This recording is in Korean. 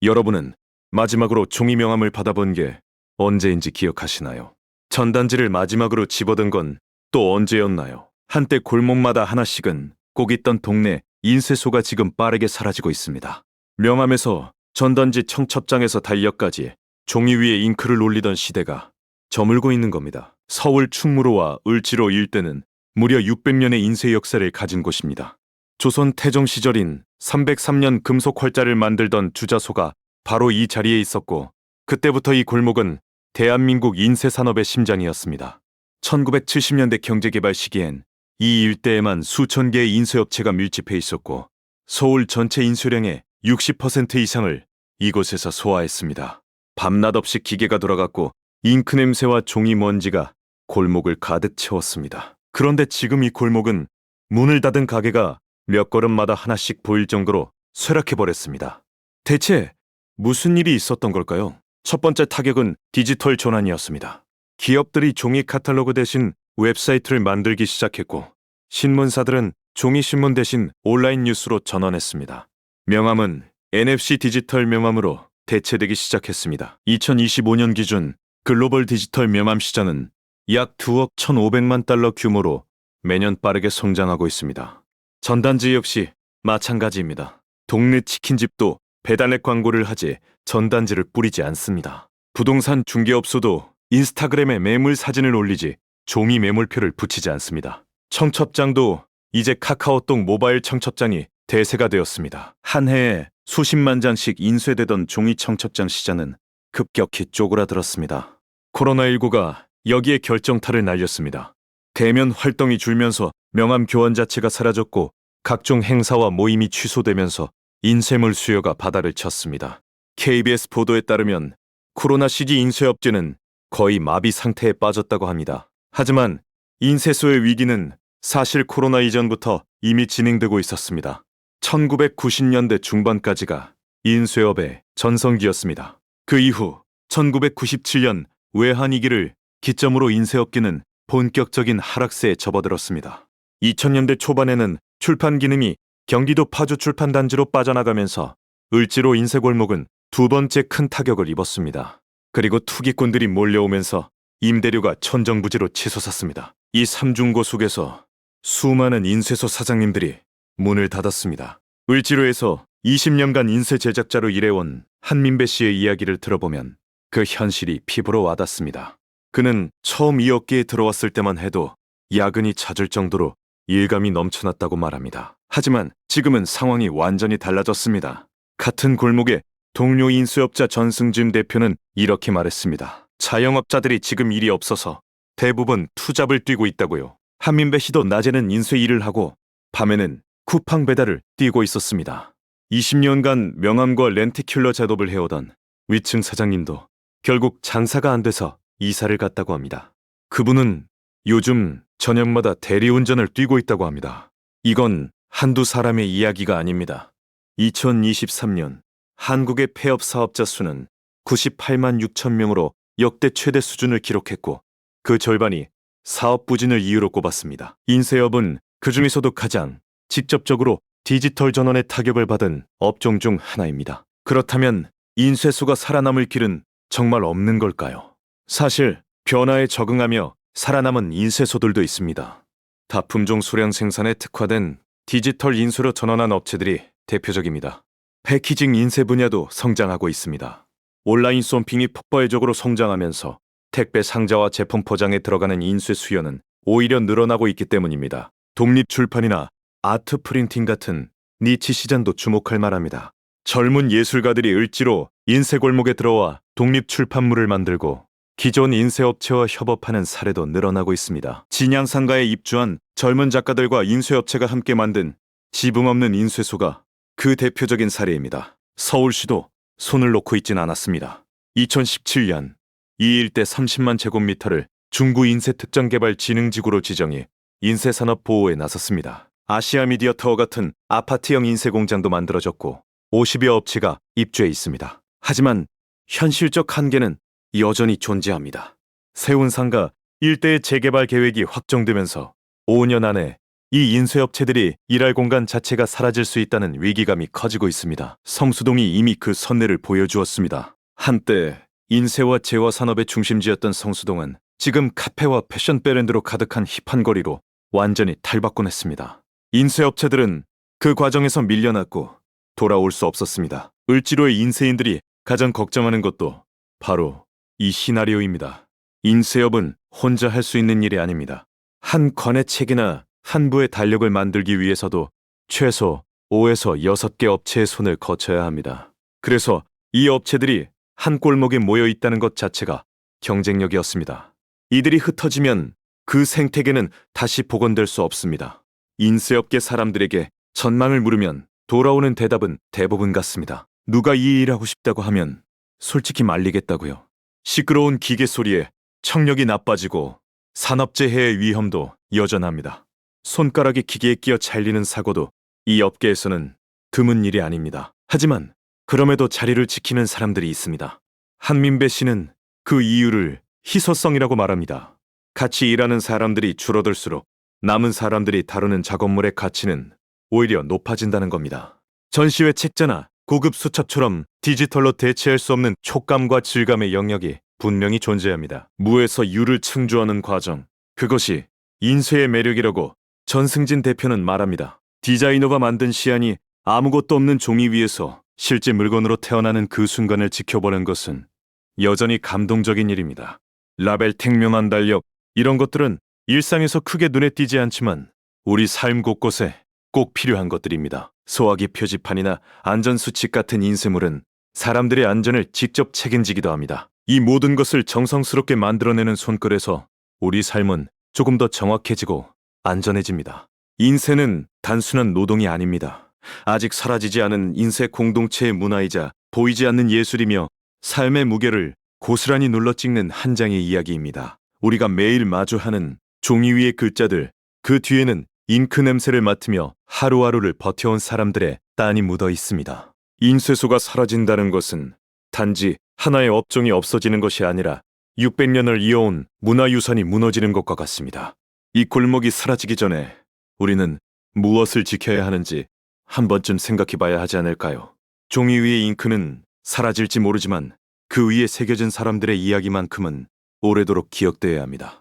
여러분은 마지막으로 종이 명함을 받아본 게 언제인지 기억하시나요? 전단지를 마지막으로 집어든 건 또 언제였나요? 한때 골목마다 하나씩은 꼭 있던 동네 인쇄소가 지금 빠르게 사라지고 있습니다. 명함에서 전단지 청첩장에서 달력까지 종이 위에 잉크를 올리던 시대가 저물고 있는 겁니다. 서울 충무로와 을지로 일대는 무려 600년의 인쇄 역사를 가진 곳입니다. 조선 태종 시절인 303년 금속 활자를 만들던 주자소가 바로 이 자리에 있었고, 그때부터 이 골목은 대한민국 인쇄 산업의 심장이었습니다. 1970년대 경제개발 시기엔 이 일대에만 수천 개의 인쇄업체가 밀집해 있었고, 서울 전체 인쇄량의 60% 이상을 이곳에서 소화했습니다. 밤낮 없이 기계가 돌아갔고 잉크 냄새와 종이 먼지가 골목을 가득 채웠습니다. 그런데 지금 이 골목은 문을 닫은 가게가 몇 걸음마다 하나씩 보일 정도로 쇠락해버렸습니다. 대체 무슨 일이 있었던 걸까요? 첫 번째 타격은 디지털 전환이었습니다. 기업들이 종이 카탈로그 대신 웹사이트를 만들기 시작했고, 신문사들은 종이 신문 대신 온라인 뉴스로 전환했습니다. 명함은 NFC 디지털 명함으로 대체되기 시작했습니다. 2025년 기준 글로벌 디지털 명함 시장은 약 2억 1,500만 달러 규모로 매년 빠르게 성장하고 있습니다. 전단지 역시 마찬가지입니다. 동네 치킨집도 배달앱 광고를 하지 전단지를 뿌리지 않습니다. 부동산 중개업소도 인스타그램에 매물 사진을 올리지 종이 매물표를 붙이지 않습니다. 청첩장도 이제 카카오톡 모바일 청첩장이 대세가 되었습니다. 한 해에 수십만 장씩 인쇄되던 종이 청첩장 시장은 급격히 쪼그라들었습니다. 코로나19가 여기에 결정타를 날렸습니다. 대면 활동이 줄면서 명함 교환 자체가 사라졌고, 각종 행사와 모임이 취소되면서 인쇄물 수요가 바다를 쳤습니다. KBS 보도에 따르면 코로나 시기 인쇄업계는 거의 마비 상태에 빠졌다고 합니다. 하지만 인쇄소의 위기는 사실 코로나 이전부터 이미 진행되고 있었습니다. 1990년대 중반까지가 인쇄업의 전성기였습니다. 그 이후 1997년 외환위기를 기점으로 인쇄업계는 본격적인 하락세에 접어들었습니다. 2000년대 초반에는 출판 기능이 경기도 파주 출판단지로 빠져나가면서 을지로 인쇄골목은 두 번째 큰 타격을 입었습니다. 그리고 투기꾼들이 몰려오면서 임대료가 천정부지로 치솟았습니다. 이 삼중고 속에서 수많은 인쇄소 사장님들이 문을 닫았습니다. 을지로에서 20년간 인쇄 제작자로 일해온 한민배 씨의 이야기를 들어보면 그 현실이 피부로 와닿습니다. 그는 처음 이 업계에 들어왔을 때만 해도 야근이 잦을 정도로 일감이 넘쳐났다고 말합니다. 하지만 지금은 상황이 완전히 달라졌습니다. 같은 골목의 동료 인쇄업자 전승준 대표는 이렇게 말했습니다. 자영업자들이 지금 일이 없어서 대부분 투잡을 뛰고 있다고요. 한민배 씨도 낮에는 인쇄 일을 하고 밤에는 쿠팡 배달을 뛰고 있었습니다. 20년간 명함과 렌티큘러 작업을 해오던 위층 사장님도 결국 장사가 안 돼서 이사를 갔다고 합니다. 그분은 요즘 저녁마다 대리운전을 뛰고 있다고 합니다. 이건 한두 사람의 이야기가 아닙니다. 2023년 한국의 폐업 사업자 수는 98만 6천 명으로 역대 최대 수준을 기록했고, 그 절반이 사업 부진을 이유로 꼽았습니다. 인쇄업은 그 중에서도 가장 직접적으로 디지털 전환의 타격을 받은 업종 중 하나입니다. 그렇다면 인쇄소가 살아남을 길은 정말 없는 걸까요? 사실 변화에 적응하며 살아남은 인쇄소들도 있습니다. 다품종 소량 생산에 특화된 디지털 인쇄로 전환한 업체들이 대표적입니다. 패키징 인쇄 분야도 성장하고 있습니다. 온라인 쏨핑이 폭발적으로 성장하면서 택배 상자와 제품 포장에 들어가는 인쇄 수요는 오히려 늘어나고 있기 때문입니다. 독립출판이나 아트 프린팅 같은 니치 시장도 주목할 만합니다. 젊은 예술가들이 을지로 인쇄골목에 들어와 독립출판물을 만들고 기존 인쇄업체와 협업하는 사례도 늘어나고 있습니다. 진양상가에 입주한 젊은 작가들과 인쇄업체가 함께 만든 지붕 없는 인쇄소가 그 대표적인 사례입니다. 서울시도 손을 놓고 있진 않았습니다. 2017년 이 일대 30만 제곱미터를 중구인쇄특정개발진흥지구로 지정해 인쇄산업 보호에 나섰습니다. 아시아미디어타워 같은 아파트형 인쇄공장도 만들어졌고 50여 업체가 입주해 있습니다. 하지만 현실적 한계는 여전히 존재합니다. 세운상가 일대의 재개발 계획이 확정되면서 5년 안에 이 인쇄업체들이 일할 공간 자체가 사라질 수 있다는 위기감이 커지고 있습니다. 성수동이 이미 그 선례를 보여주었습니다. 한때 인쇄와 제화 산업의 중심지였던 성수동은 지금 카페와 패션 브랜드로 가득한 힙한 거리로 완전히 탈바꿈 했습니다. 인쇄업체들은 그 과정에서 밀려났고 돌아올 수 없었습니다. 을지로의 인쇄인들이 가장 걱정하는 것도 바로 이 시나리오입니다. 인쇄업은 혼자 할 수 있는 일이 아닙니다. 한 권의 책이나 한 부의 달력을 만들기 위해서도 최소 5에서 6개 업체의 손을 거쳐야 합니다. 그래서 이 업체들이 한 골목에 모여 있다는 것 자체가 경쟁력이었습니다. 이들이 흩어지면 그 생태계는 다시 복원될 수 없습니다. 인쇄업계 사람들에게 전망을 물으면 돌아오는 대답은 대부분 같습니다. 누가 이 일하고 싶다고 하면 솔직히 말리겠다고요. 시끄러운 기계 소리에 청력이 나빠지고 산업재해의 위험도 여전합니다. 손가락이 기계에 끼어 잘리는 사고도 이 업계에서는 드문 일이 아닙니다. 하지만 그럼에도 자리를 지키는 사람들이 있습니다. 한민배 씨는 그 이유를 희소성이라고 말합니다. 같이 일하는 사람들이 줄어들수록 남은 사람들이 다루는 작업물의 가치는 오히려 높아진다는 겁니다. 전시회 책자나 고급 수첩처럼 디지털로 대체할 수 없는 촉감과 질감의 영역이 분명히 존재합니다. 무에서 유를 창조하는 과정, 그것이 인쇄의 매력이라고 전승진 대표는 말합니다. 디자이너가 만든 시안이 아무것도 없는 종이 위에서 실제 물건으로 태어나는 그 순간을 지켜보는 것은 여전히 감동적인 일입니다. 라벨 택면한 달력, 이런 것들은 일상에서 크게 눈에 띄지 않지만 우리 삶 곳곳에 꼭 필요한 것들입니다. 소화기 표지판이나 안전수칙 같은 인쇄물은 사람들의 안전을 직접 책임지기도 합니다. 이 모든 것을 정성스럽게 만들어내는 손글에서 우리 삶은 조금 더 정확해지고 안전해집니다. 인쇄는 단순한 노동이 아닙니다. 아직 사라지지 않은 인쇄 공동체의 문화이자 보이지 않는 예술이며 삶의 무게를 고스란히 눌러 찍는 한 장의 이야기입니다. 우리가 매일 마주하는 종이 위의 글자들, 그 뒤에는 잉크 냄새를 맡으며 하루하루를 버텨온 사람들의 땀이 묻어 있습니다. 인쇄소가 사라진다는 것은 단지 하나의 업종이 없어지는 것이 아니라 600년을 이어온 문화유산이 무너지는 것과 같습니다. 이 골목이 사라지기 전에 우리는 무엇을 지켜야 하는지 한 번쯤 생각해 봐야 하지 않을까요? 종이 위의 잉크는 사라질지 모르지만 그 위에 새겨진 사람들의 이야기만큼은 오래도록 기억되어야 합니다.